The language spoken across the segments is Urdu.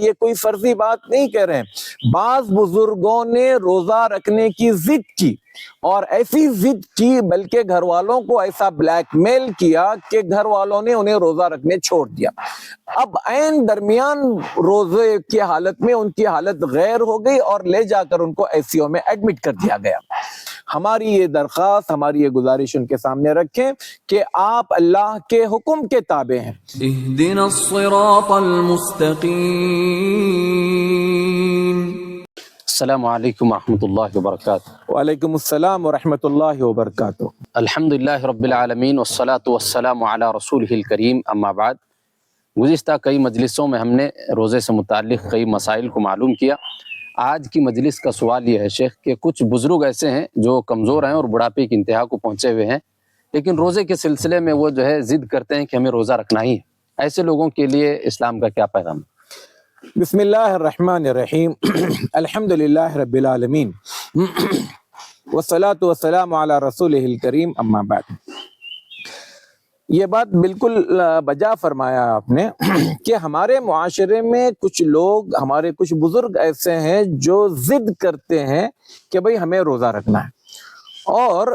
یہ کوئی فرضی بات نہیں کہہ رہے ہیں۔ بعض بزرگوں نے روزہ رکھنے کی ضد کی اور ایسی ضد کی بلکہ گھر والوں کو ایسا بلیک میل کیا کہ گھر والوں نے انہیں روزہ رکھنے چھوڑ دیا۔ اب عین درمیان روزے کی حالت میں ان کی حالت غیر ہو گئی اور لے جا کر ان کو آئی سی یو میں ایڈمٹ کر دیا گیا۔ ہماری یہ درخواست، ہماری یہ گزارش ان کے سامنے رکھیں کہ آپ اللہ کے حکم کے تابع ہیں۔ اهدنا الصراط المستقیم۔ السلام علیکم ورحمۃ اللہ وبرکاتہ۔ وعلیکم السلام ورحمۃ اللہ وبرکاتہ۔ الحمدللہ رب العالمین والصلاة والسلام علی رسولہ الکریم، اما بعد۔ گزشتہ کئی مجلسوں میں ہم نے روزے سے متعلق کئی مسائل کو معلوم کیا۔ آج کی مجلس کا سوال یہ ہے شیخ کہ کچھ بزرگ ایسے ہیں جو کمزور ہیں اور بڑھاپے کی انتہا کو پہنچے ہوئے ہیں، لیکن روزے کے سلسلے میں وہ جو ہے ضد کرتے ہیں کہ ہمیں روزہ رکھنا ہی ہے۔ ایسے لوگوں کے لیے اسلام کا کیا پیغام ہے؟ بسم اللہ الرحمن الرحیم، الحمدللہ رب العالمین والصلاة والسلام علی رسولہ الکریم، اما بعد۔ یہ بات بالکل بجا فرمایا آپ نے کہ ہمارے معاشرے میں کچھ لوگ، ہمارے کچھ بزرگ ایسے ہیں جو ضد کرتے ہیں کہ بھئی ہمیں روزہ رکھنا ہے، اور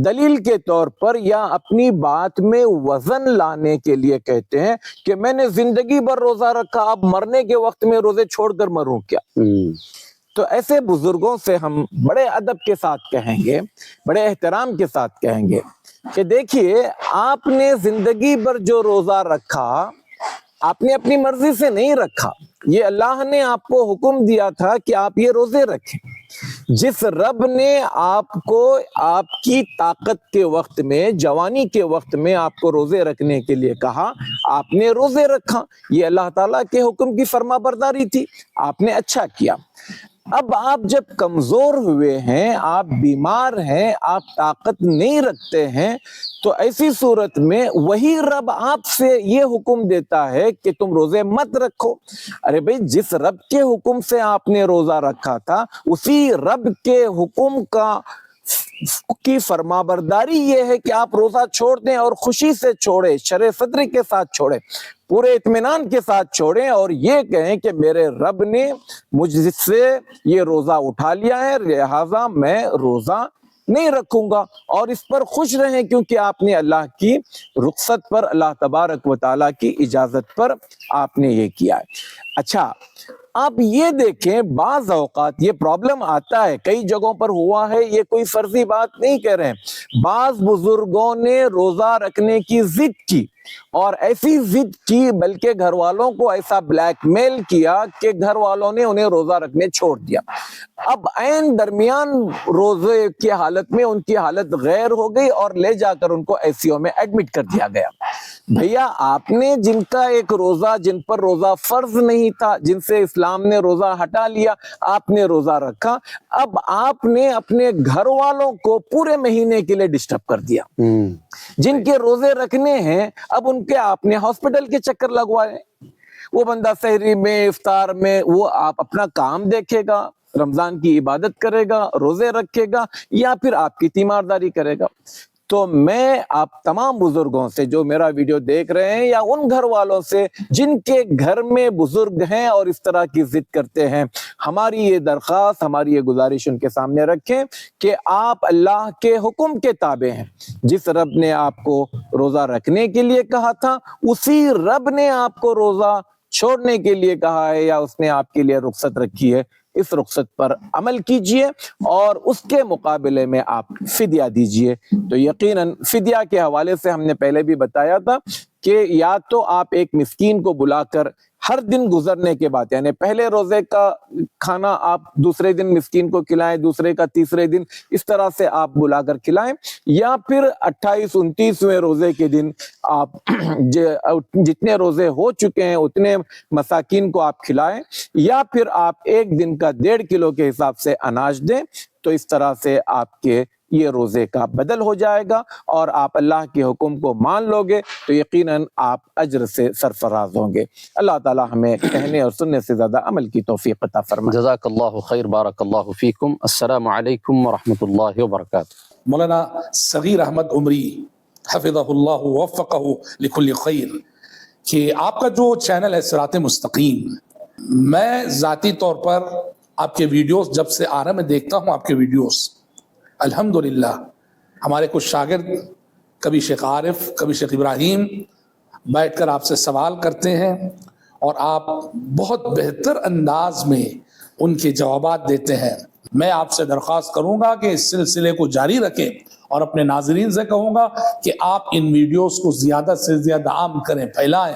دلیل کے طور پر یا اپنی بات میں وزن لانے کے لیے کہتے ہیں کہ میں نے زندگی بھر روزہ رکھا، اب مرنے کے وقت میں روزے چھوڑ کر مروں کیا؟ تو ایسے بزرگوں سے ہم بڑے ادب کے ساتھ کہیں گے، بڑے احترام کے ساتھ کہیں گے کہ دیکھیے، آپ نے زندگی بھر جو روزہ رکھا آپ نے اپنی مرضی سے نہیں رکھا، یہ اللہ نے آپ کو حکم دیا تھا کہ آپ یہ روزے رکھیں۔ جس رب نے آپ کو آپ کی طاقت کے وقت میں، جوانی کے وقت میں آپ کو روزے رکھنے کے لیے کہا، آپ نے روزے رکھا، یہ اللہ تعالیٰ کے حکم کی فرما برداری تھی، آپ نے اچھا کیا۔ اب آپ جب کمزور ہوئے ہیں، آپ بیمار ہیں، آپ طاقت نہیں رکھتے ہیں، تو ایسی صورت میں وہی رب آپ سے یہ حکم دیتا ہے کہ تم روزے مت رکھو۔ ارے بھئی، جس رب کے حکم سے آپ نے روزہ رکھا تھا، اسی رب کے حکم کی فرما برداری یہ ہے کہ آپ روزہ چھوڑ دیں اور خوشی سے چھوڑیں، شرح صدری کے ساتھ چھوڑیں، پورے اطمینان کے ساتھ چھوڑیں، اور یہ کہیں کہ میرے رب نے مجھ سے یہ روزہ اٹھا لیا ہے، لہٰذا میں روزہ نہیں رکھوں گا، اور اس پر خوش رہیں کیونکہ آپ نے اللہ کی رخصت پر، اللہ تبارک و تعالیٰ کی اجازت پر آپ نے یہ کیا ہے۔ اچھا، آپ یہ دیکھیں، بعض اوقات یہ پرابلم آتا ہے، کئی جگہوں پر ہوا ہے، یہ کوئی فرضی بات نہیں کہہ رہے ہیں۔ بعض بزرگوں نے روزہ رکھنے کی ضد کی اور ایسی ضد کی بلکہ گھر والوں کو ایسا بلیک میل کیا کہ گھر والوں نے انہیں روزہ رکھنے چھوڑ دیا۔ اب عین درمیان روزے کی حالت میں ان کی حالت غیر ہو گئی اور لے جا کر ان کو آئی سی یو میں ایڈمٹ کر دیا گیا۔ بھیا، آپ نے جن کا ایک روزہ، جن پر روزہ فرض نہیں تھا، جن سے اسلام نے روزہ ہٹا لیا، آپ نے روزہ رکھا، اب آپ نے اپنے گھر والوں کو پورے مہینے کے لیے ڈسٹرب کر دیا۔ جن کے روزے رکھنے ہیں، اب ان کے آپ نے ہاسپٹل کے چکر لگوائے۔ وہ بندہ سحری میں، افطار میں، وہ آپ اپنا کام دیکھے گا، رمضان کی عبادت کرے گا، روزے رکھے گا، یا پھر آپ کی تیمارداری کرے گا۔ تو میں آپ تمام بزرگوں سے جو میرا ویڈیو دیکھ رہے ہیں، یا ان گھر والوں سے جن کے گھر میں بزرگ ہیں اور اس طرح کی ضد کرتے ہیں، ہماری یہ درخواست، ہماری یہ گزارش ان کے سامنے رکھیں کہ آپ اللہ کے حکم کے تابع ہیں۔ جس رب نے آپ کو روزہ رکھنے کے لیے کہا تھا، اسی رب نے آپ کو روزہ چھوڑنے کے لیے کہا ہے، یا اس نے آپ کے لیے رخصت رکھی ہے۔ اس رخصت پر عمل کیجئے اور اس کے مقابلے میں آپ فدیہ دیجئے۔ تو یقیناً فدیہ کے حوالے سے ہم نے پہلے بھی بتایا تھا کہ یا تو آپ ایک مسکین کو بلا کر ہر دن گزرنے کے بعد، یعنی پہلے روزے کا کھانا آپ دوسرے دن مسکین کو کھلائیں، دوسرے کا تیسرے دن، اس طرح سے آپ بلا کر کھلائیں، یا پھر 28 29ویں روزے کے دن آپ جتنے روزے ہو چکے ہیں اتنے مساکین کو آپ کھلائیں، یا پھر آپ ایک دن کا 1.5 کلو کے حساب سے اناج دیں۔ تو اس طرح سے آپ کے یہ روزے کا بدل ہو جائے گا، اور آپ اللہ کے حکم کو مان لو گے تو یقیناً آپ اجر سے سرفراز ہوں گے۔ اللہ تعالی ہمیں کہنے اور سننے سے زیادہ عمل کی توفیق عطا فرمائے۔ جزاک اللہ خیر، بارک اللہ فیکم۔ السلام علیکم ورحمۃ اللہ وبرکاتہ۔ مولانا صغیر احمد عمری حفظہ اللہ ووفقہ لکل خیر، کہ آپ کا جو چینل ہے صراط مستقیم، میں ذاتی طور پر آپ کے ویڈیوز جب سے آ رہا میں دیکھتا ہوں آپ کے ویڈیوز، الحمدللہ ہمارے کچھ شاگرد کبھی شیخ عارف کبھی شیخ ابراہیم بیٹھ کر آپ سے سوال کرتے ہیں اور آپ بہت بہتر انداز میں ان کے جوابات دیتے ہیں. میں آپ سے درخواست کروں گا کہ اس سلسلے کو جاری رکھیں اور اپنے ناظرین سے کہوں گا کہ آپ ان ویڈیوز کو زیادہ سے زیادہ عام کریں، پھیلائیں.